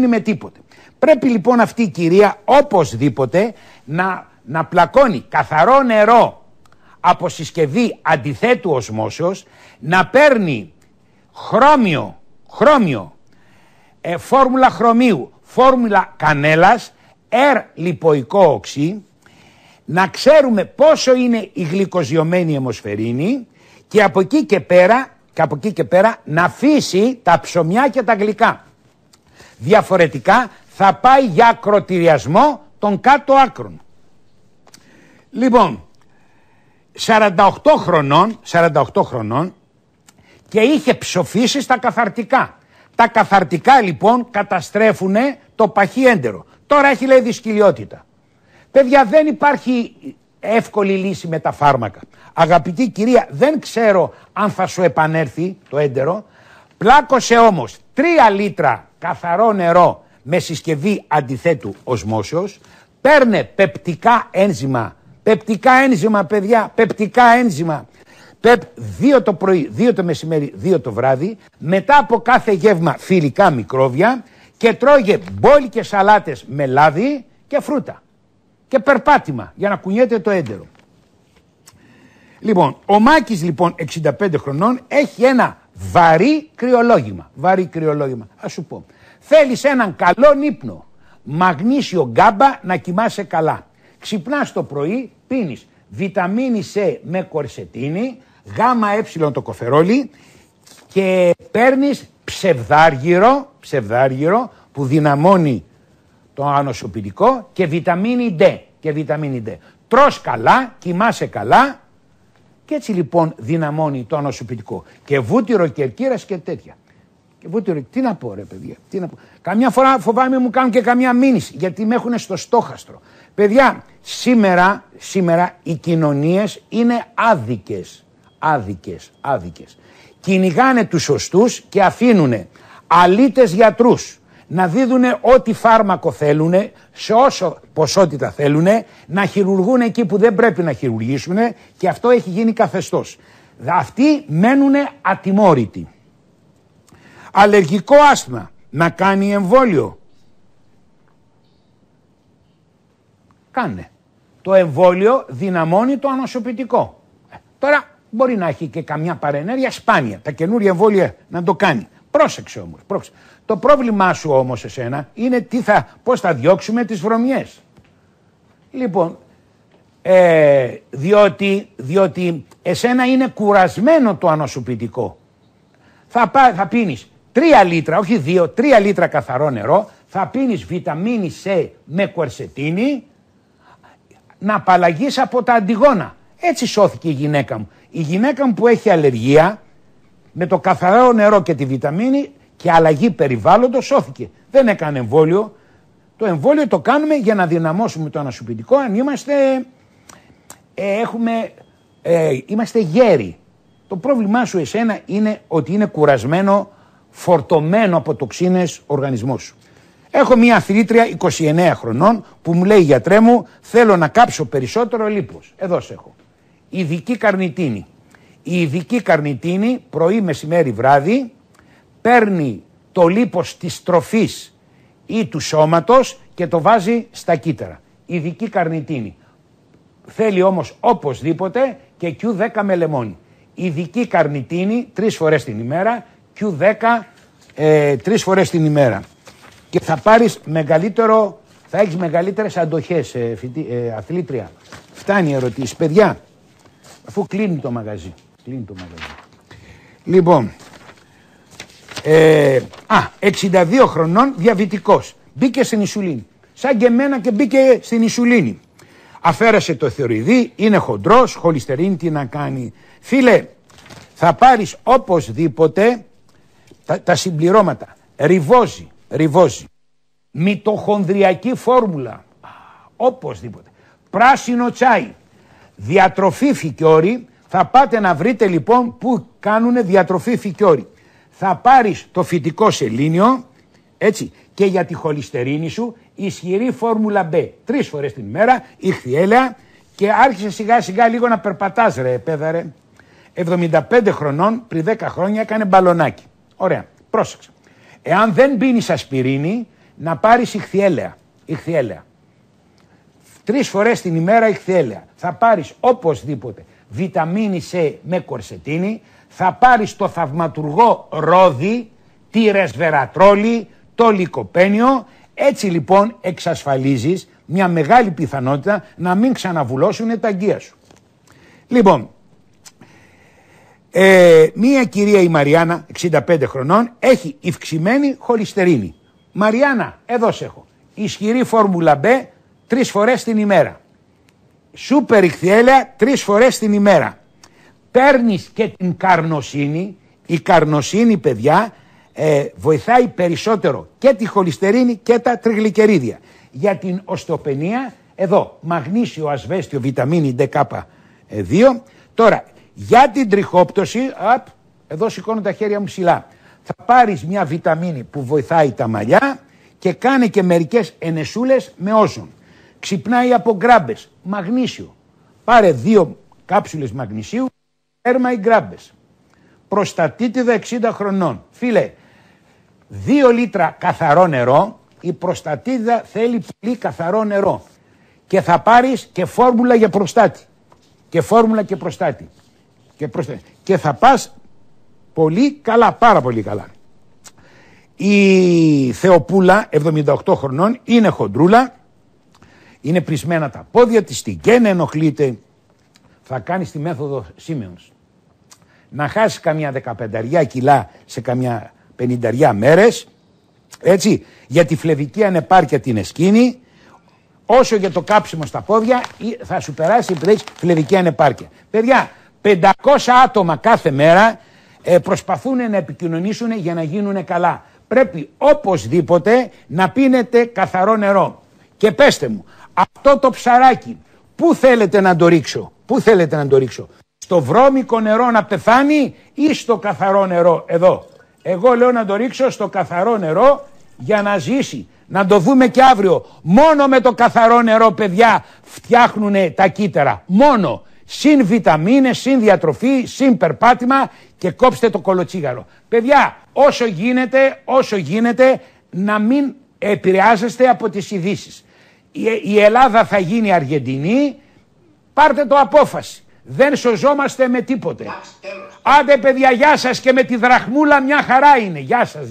με τίποτε. Πρέπει λοιπόν αυτή η κυρία οπωσδήποτε να πλακώνει καθαρό νερό από συσκευή αντιθέτου οσμόσεως, να παίρνει χρώμιο, φόρμουλα χρωμίου, φόρμουλα κανέλας, λιποϊκό οξύ, να ξέρουμε πόσο είναι η γλυκοζιωμένη αιμοσφαιρίνη και από εκεί και πέρα να αφήσει τα ψωμιά και τα γλυκά. Διαφορετικά θα πάει για ακροτηριασμό των κάτω άκρων. Λοιπόν, 48 χρονών και είχε ψοφήσει στα καθαρτικά. Τα καθαρτικά λοιπόν καταστρέφουν το παχύ έντερο. Τώρα έχει λέει δυσκολιότητα. Παιδιά, δεν υπάρχει εύκολη λύση με τα φάρμακα. Αγαπητή κυρία, δεν ξέρω αν θα σου επανέλθει το έντερο. Πλάκωσε όμως 3 λίτρα καθαρό νερό με συσκευή αντιθέτου οσμόσεως. Παίρνε πεπτικά ένζημα, παιδιά, πεπτικά ένζημα. 2 το πρωί, 2 το μεσημέρι, 2 το βράδυ. Μετά από κάθε γεύμα φιλικά μικρόβια και τρώγε μπόλικες σαλάτες με λάδι και φρούτα. Και περπάτημα για να κουνιέται το έντερο. Λοιπόν, ο Μάκης λοιπόν 65 χρονών έχει ένα βαρύ κρυολόγημα. Ας σου πω. Θέλεις έναν καλό ύπνο. Μαγνήσιο γκάμπα να κοιμάσαι καλά. Ξυπνάς το πρωί, πίνεις βιταμίνη C με κορσετίνη, γάμα το κοφερόλι και παίρνεις ψευδάργυρο που δυναμώνει το ανοσοποιητικό και βιταμίνη D. Τρως καλά, κοιμάσαι καλά και έτσι λοιπόν δυναμώνει το ανοσοποιητικό. Και βούτυρο κερκύρας και τέτοια. Και βούτυρο, τι να πω ρε παιδιά, τι να πω. Καμιά φορά φοβάμαι μου κάνουν και καμιά μήνυση γιατί με έχουν στο στόχαστρο. Παιδιά, σήμερα οι κοινωνίες είναι άδικες. Κυνηγάνε τους σωστούς και αφήνουνε αλήτες γιατρούς να δίδουν ό,τι φάρμακο θέλουν, σε όσο ποσότητα θέλουν, να χειρουργούν εκεί που δεν πρέπει να χειρουργήσουν και αυτό έχει γίνει καθεστώς. Αυτοί μένουν ατιμόρυτοι. Αλλεργικό άσθμα, να κάνει εμβόλιο. Κάνε. Το εμβόλιο δυναμώνει το ανοσοποιητικό. Τώρα μπορεί να έχει και καμιά παρενέργεια σπάνια. Τα καινούρια εμβόλια να το κάνει. Πρόσεξε όμως. Το πρόβλημά σου όμως εσένα είναι πώς θα διώξουμε τις βρωμιές. Λοιπόν, διότι εσένα είναι κουρασμένο το ανοσοποιητικό. Θα πίνεις 3 λίτρα, όχι 2, 3 λίτρα καθαρό νερό, θα πίνεις βιταμίνη C με κορσετίνη, να απαλλαγείς από τα αντιγόνα. Έτσι σώθηκε η γυναίκα μου. Η γυναίκα μου που έχει αλλεργία, με το καθαρό νερό και τη βιταμίνη και αλλαγή περιβάλλοντος σώθηκε. Δεν έκανε εμβόλιο. Το εμβόλιο το κάνουμε για να δυναμώσουμε το ανοσοποιητικό αν είμαστε γέροι. Το πρόβλημά σου εσένα είναι ότι είναι κουρασμένο, φορτωμένο από τοξίνες ο οργανισμός σου. Έχω μια αθλήτρια 29 χρονών που μου λέει γιατρέ μου θέλω να κάψω περισσότερο λίπος. Εδώ σε έχω. Ειδική καρνιτίνη. Η ειδική καρνιτίνη πρωί, μεσημέρι, βράδυ παίρνει το λίπος της τροφής ή του σώματος και το βάζει στα κύτταρα. Ειδική καρνιτίνη. Θέλει όμως οπωσδήποτε και Q10 με λεμόνι. Ειδική καρνιτίνη 3 φορές την ημέρα, Q10 3 φορές την ημέρα. Και θα έχεις μεγαλύτερες αντοχές, αθλήτρια. Φτάνει ερωτήσεις. Παιδιά, αφού κλείνει το μαγαζί. Λοιπόν, 62 χρονών, διαβητικός. Μπήκε στην ισουλίνη. Σαν και εμένα και μπήκε στην ισουλίνη. Αφαίρεσε το θηροειδή, είναι χοντρός, χολυστερίνη, τι να κάνει. Φίλε, θα πάρεις οπωσδήποτε τα συμπληρώματα. Ριβόζι. Μυτοχονδριακή φόρμουλα. Οπωσδήποτε. Πράσινο τσάι. Διατροφή φικιόρι. Θα πάτε να βρείτε λοιπόν που κάνουν διατροφή φικιόρι. Θα πάρεις το φυτικό σελήνιο, έτσι, και για τη χολυστερίνη σου, ισχυρή φόρμουλα B. 3 φορές την ημέρα, ηχθιέλαια και άρχισε σιγά σιγά λίγο να περπατάς ρε παιδα ρε. 75 χρονών, πριν 10 χρόνια έκανε μπαλονάκι. Ωραία, πρόσεξε. Εάν δεν πίνεις ασπιρίνη, να πάρεις ηχθιέλαια. 3 φορές την ημέρα ηχθιέλαια. Θα πάρεις οπωσδήποτε βιταμίνη C με κορσετίνη, θα πάρεις το θαυματουργό ρόδι, τη ρεσβερατρόλη, το λικοπένιο. Έτσι λοιπόν εξασφαλίζεις μια μεγάλη πιθανότητα να μην ξαναβουλώσουν τα αγκία σου. Λοιπόν, μία κυρία η Μαριάννα, 65 χρονών, έχει ευξημένη χολυστερίνη. Μαριάννα, εδώ σε έχω. Ισχυρή φόρμουλα B 3 φορές την ημέρα. Σούπερ ηχθιέλαια 3 φορές την ημέρα. Παίρνεις και την καρνοσίνη. Η καρνοσίνη, παιδιά, βοηθάει περισσότερο και τη χολυστερίνη και τα τριγλικερίδια. Για την οστεοπενία, εδώ, μαγνήσιο, ασβέστιο, βιταμίνη DK2. Τώρα, για την τριχόπτωση, εδώ σηκώνω τα χέρια μου ψηλά. Θα πάρεις μια βιταμίνη που βοηθάει τα μαλλιά και κάνε και μερικές ενεσούλες με όζον. Ξυπνάει από γκράμπες, μαγνήσιο. Πάρε 2 κάψουλες μαγνησίου, έρμα ή γκράμπες. Προστατίτιδα 60 χρονών. Φίλε, 2 λίτρα καθαρό νερό, η προστατίτιδα θέλει πολύ καθαρό νερό. Και θα πάρεις και φόρμουλα για προστάτη. Και φόρμουλα και προστάτη. Και θα πας πολύ καλά, πάρα πολύ καλά. Η Θεοπούλα, 78 χρονών, είναι χοντρούλα, είναι πρισμένα τα πόδια της, την καίνε, ενοχλείται. Θα κάνεις τη μέθοδο Σίμεωνς. Να χάσεις καμιά 15 κιλά σε καμιά 50 μέρες, έτσι, για τη φλεβική ανεπάρκεια την εσκήνη, όσο για το κάψιμο στα πόδια θα σου περάσει επειδή έχεις φλεβική ανεπάρκεια. Παιδιά, 500 άτομα κάθε μέρα προσπαθούν να επικοινωνήσουν για να γίνουν καλά. Πρέπει οπωσδήποτε να πίνετε καθαρό νερό. Και πέστε μου, αυτό το ψαράκι, πού θέλετε να το ρίξω, στο βρώμικο νερό να πεθάνει ή στο καθαρό νερό εδώ? Εγώ λέω να το ρίξω στο καθαρό νερό για να ζήσει. Να το δούμε και αύριο. Μόνο με το καθαρό νερό, παιδιά, φτιάχνουν τα κύτταρα. Μόνο. Συν βιταμίνες, συν διατροφή, συν περπάτημα και κόψτε το κολοτσίγαρο. Παιδιά, όσο γίνεται να μην επηρεάζεστε από τις ειδήσεις. Η Ελλάδα θα γίνει Αργεντινή, πάρτε το απόφαση. Δεν σωζόμαστε με τίποτε. Άντε παιδιά, γεια σας, και με τη δραχμούλα μια χαρά είναι. Γεια σας.